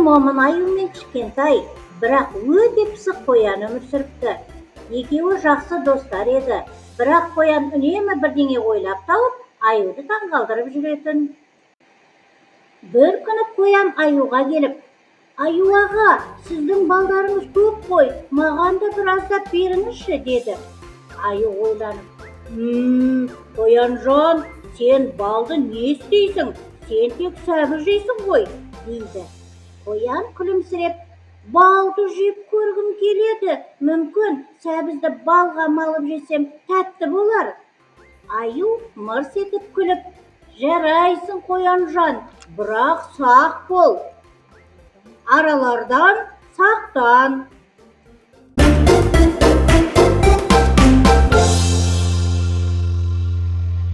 момын аю мен кішкентай, бірақ өте пысық қоян өмір сүріпті. Екеуі жақсы достар еді, бірақ қоян үнемі бірдеңе ойлап тауып, аюды таңғалдырып жүретін. Бір күні қоян аюға келіп: «Аю аға, сіздің балдарыңыз көп қой, маған да бір аздап беріңізші», деді. Аю ойланып: «Қоянжан, сен балды не істейсің? Сен тек сәбіз жейсің ғой», дейді. Қоян күлімсіреп: «Балды жеп көргім келеді, мүмкін сәбізді балға малып жесем тәтті болар». Аю мырс етіп күліп: «Жарайсың, Қоянжан, бірақ сақ бол, аралардан сақтан».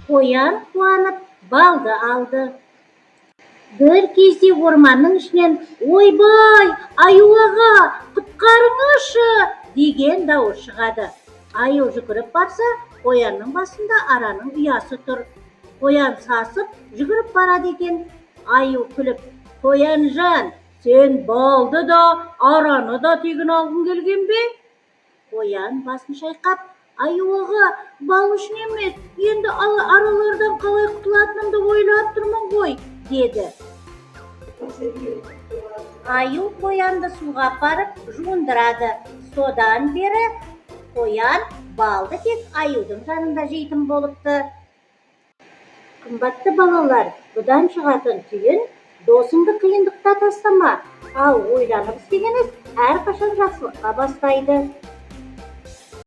Қоян қуанып балды алды. Бір кезде орманның ішінен: «Ойбай, аю аға, құтқарыңызшы!» деген дауыс шығады. Аю жүгіріп барса, қоянның басында араның ұясы тұр. Қоян сасып жүгіріп барады екен. Аю күліп: «Қоянжан, сен балды да, араны да тегін алғың келген бе?» Қоян басын шайқап: «Аю аға, бал үшін емес, енді аралардан қалай құтылатынымды ойлап тұрмын ғой», деді. Аю қоянды суға апарып жуындырады. Содан бері қоян балды тек аюдың жанында жейтін болыпты. Қымбатты балалар, бұдан шығатын түйін: досыңды қиындықта тастама, ал ойланып істеген іс әрқашан жақсылыққа бастайды.